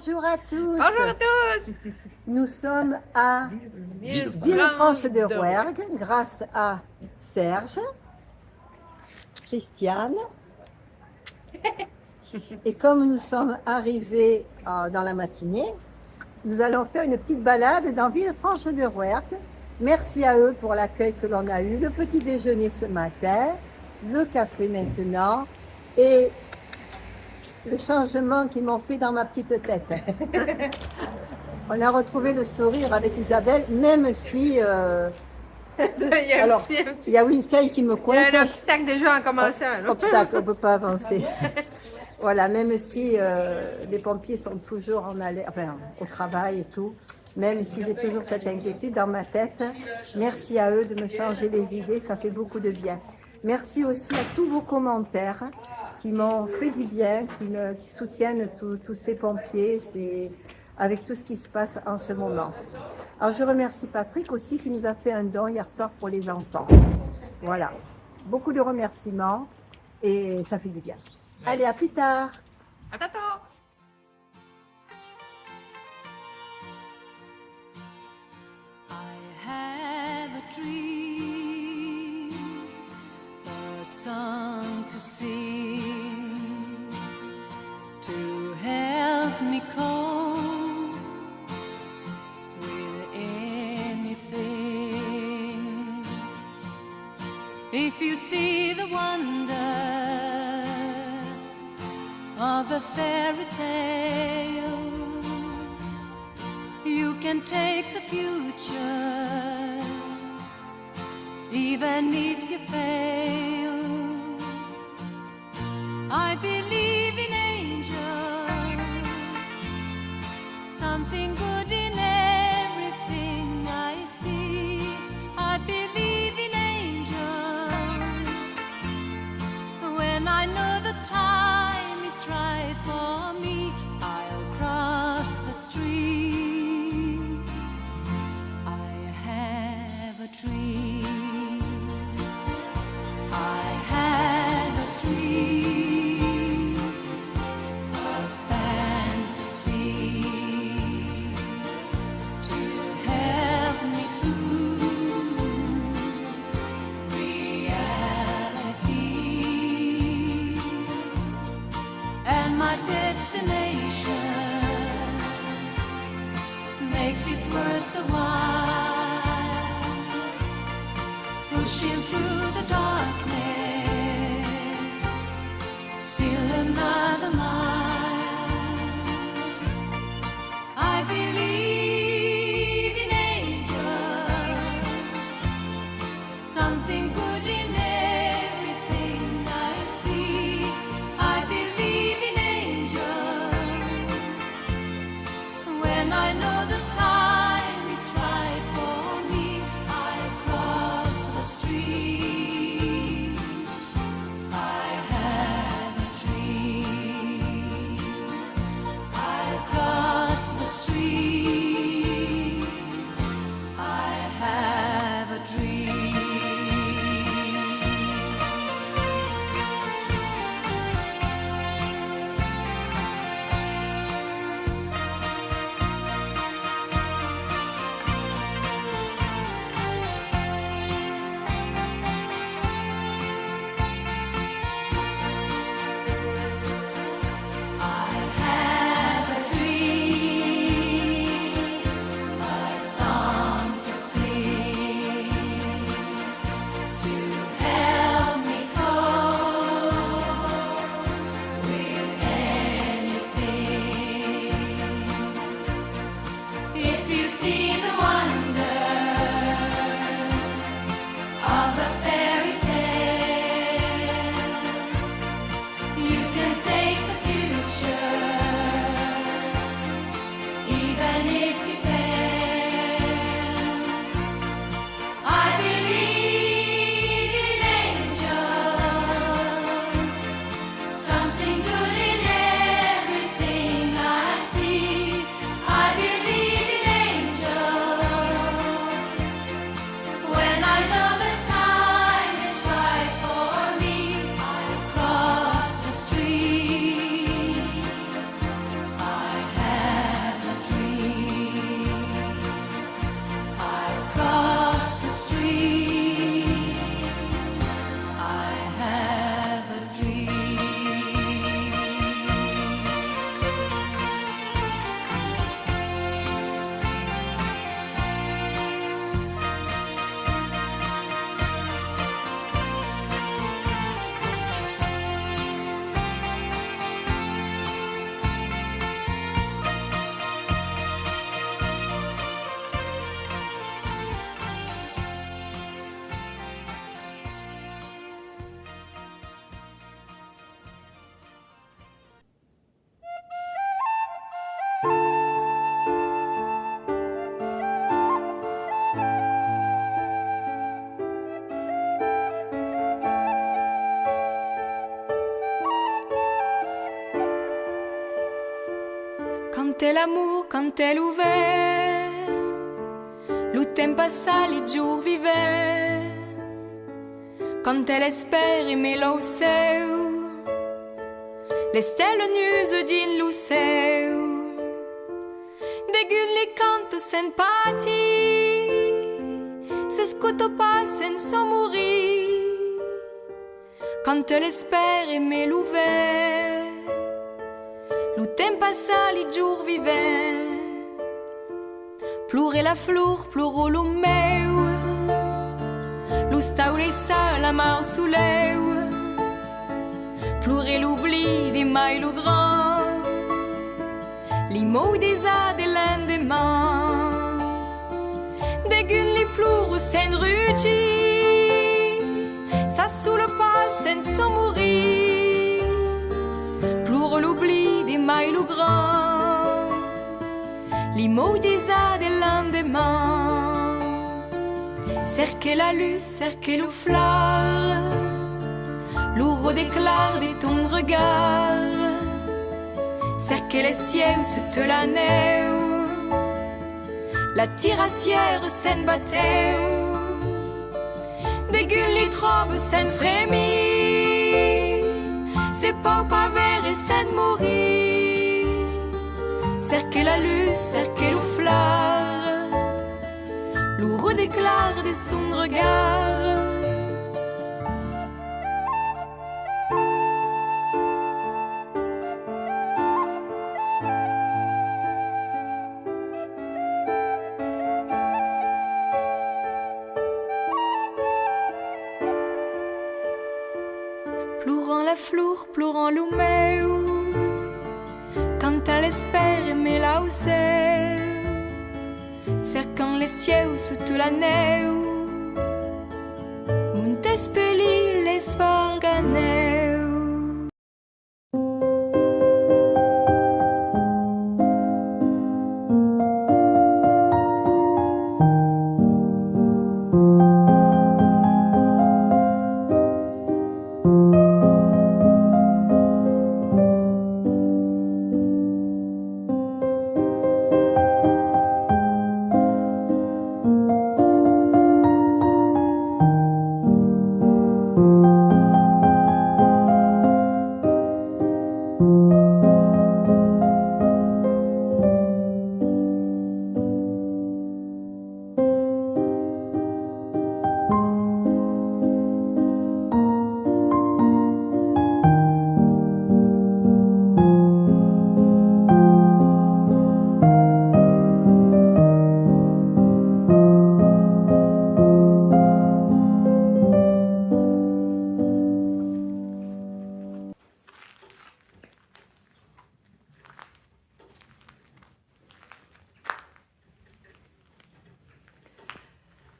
Bonjour à tous. Bonjour à tous. Nous sommes à Villefranche de Rouergue grâce à Serge, Christiane. Et comme nous sommes arrivés dans la matinée, nous allons faire une petite balade dans Villefranche de Rouergue. Merci à eux pour l'accueil que l'on a eu, le petit déjeuner ce matin, le café maintenant et le changement qu'ils m'ont fait dans ma petite tête. On a retrouvé le sourire avec Isabelle, même si... il y a Winsky qui me coince. Il y a un obstacle déjà en commençant. Obstacle, on ne peut pas avancer. Voilà, même si les pompiers sont toujours au travail et tout, même si j'ai toujours cette inquiétude dans ma tête, merci à eux de me changer les idées, ça fait beaucoup de bien. Merci aussi à tous vos commentaires qui m'ont fait du bien, qui soutiennent tous ces pompiers, avec tout ce qui se passe en ce moment. Alors je remercie Patrick aussi qui nous a fait un don hier soir pour les enfants. Voilà, beaucoup de remerciements et ça fait du bien. Allez, à plus tard. À tantôt. I have a dream, a song to sing, to help me cope with anything. If you see the wonder of a fairy tale, you can take the future, even if you fail. I believe in angels, something good in everything I see. I believe in angels, when I know the time is right for me, I'll cross the street. I have a dream. I have a dream, a fantasy to help me through reality. And my destination makes it worth the while, pushing through the darkness, still another mile. I believe in angels, something good in everything I see. I believe in angels, when I know the time is right for me, I cross the street. è l'amour, quand è l'ouvert, lo tempo passa, les jours vivaient, quand elle espère aimer lo seu, le stelle nuse din lo seu, de gulli cante sen pati, se scuto pas sen so mourir, quand elle espère aimer l'ouvert, lo tempo passa, les jours vivaient, ploure la flor, ploro lo meu, lo staule sa la mar souleu, ploure l'oubli des mailles lo grand, les mots des a de l'endemain, des gulli ploure sen rugi, ça soule pas sen so mourir, ploure l'oubli des mailles lo grand, les mots des a de l'endemain, cerque la luz, cerque le fleur, l'ouro déclare de ton regard, cerque l'estier se te la neu, la tirassière sen batteu, des gulli trobe sen frémir, c'est pas paver et sen mourir, cerque la luz, cerque le fleur, l'ouro déclare de son regard. Pleurant la flor, pleurant lo meu, quand elle espère aimer la seu, cercant l'estieu sous toute la neu, Montespelli l'esparganeu.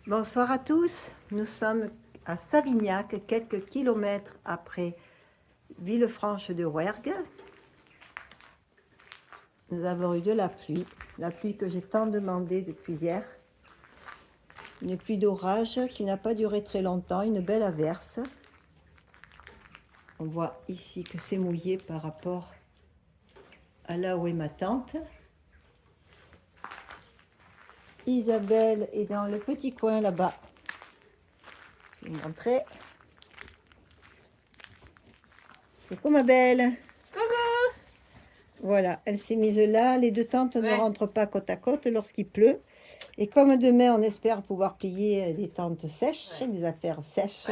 Bonsoir à tous, nous sommes à Savignac, quelques kilomètres après Villefranche de Rouergue. Nous avons eu de la pluie que j'ai tant demandé depuis hier. Une pluie d'orage qui n'a pas duré très longtemps, une belle averse. On voit ici que c'est mouillé par rapport à là où est ma tante. Isabelle est dans le petit coin là-bas. Je vais vous montrer. Coucou ma belle. Coucou. Voilà, elle s'est mise là. Les deux tantes ne rentrent pas côte à côte lorsqu'il pleut. Et comme demain, on espère pouvoir plier des tentes sèches, des affaires sèches,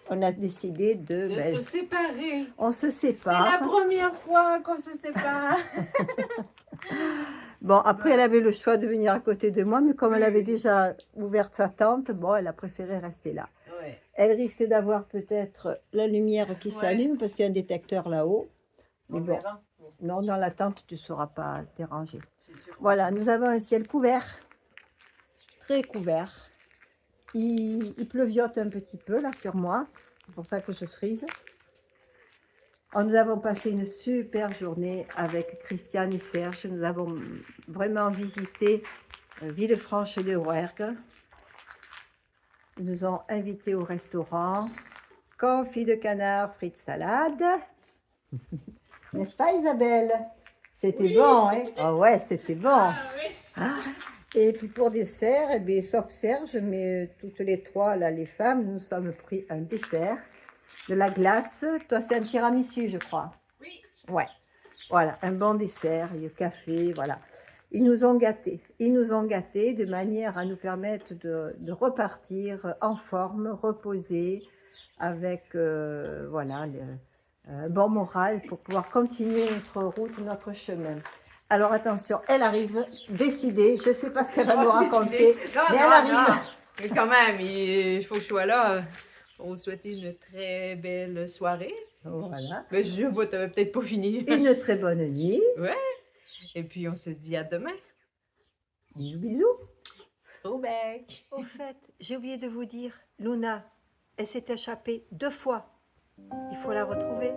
on a décidé de se séparer. On se sépare. C'est la première fois qu'on se sépare. Bon, après, elle avait le choix de venir à côté de moi, mais comme elle avait déjà ouvert sa tente, bon, elle a préféré rester là. Ouais. Elle risque d'avoir peut-être la lumière qui s'allume parce qu'il y a un détecteur là-haut. Mais bon, non, dans la tente, tu ne seras pas dérangé. Voilà, nous avons un ciel couvert, très couvert. Il pleuviote un petit peu là sur moi, c'est pour ça que je frise. Nous avons passé une super journée avec Christiane et Serge. Nous avons vraiment visité Villefranche de Rouergue. Ils nous ont invités au restaurant. Confit de canard, frites, salade. N'est-ce pas Isabelle? C'était bon, hein? Ah ouais, c'était bon. Ah oui. Ah, et puis pour dessert, eh bien, sauf Serge, mais toutes les trois, là, les femmes, nous sommes pris un dessert, de la glace. Toi, c'est un tiramisu, je crois. Oui. Ouais, voilà, un bon dessert, le café, voilà. Ils nous ont gâtés. Ils nous ont gâtés de manière à nous permettre de repartir en forme, reposés, avec voilà, un bon moral pour pouvoir continuer notre route, notre chemin. Alors attention, elle arrive, décidée, je ne sais pas ce qu'elle va nous raconter, mais elle arrive. Mais quand même, il faut que je sois là. On vous souhaite une très belle soirée. Voilà, Mais je vois, t'avais peut-être pas fini. une très bonne nuit. Ouais. Et puis on se dit à demain. Bisous, bisous. Au bec. Au fait, j'ai oublié de vous dire, Luna, elle s'est échappée 2 fois. Il faut la retrouver.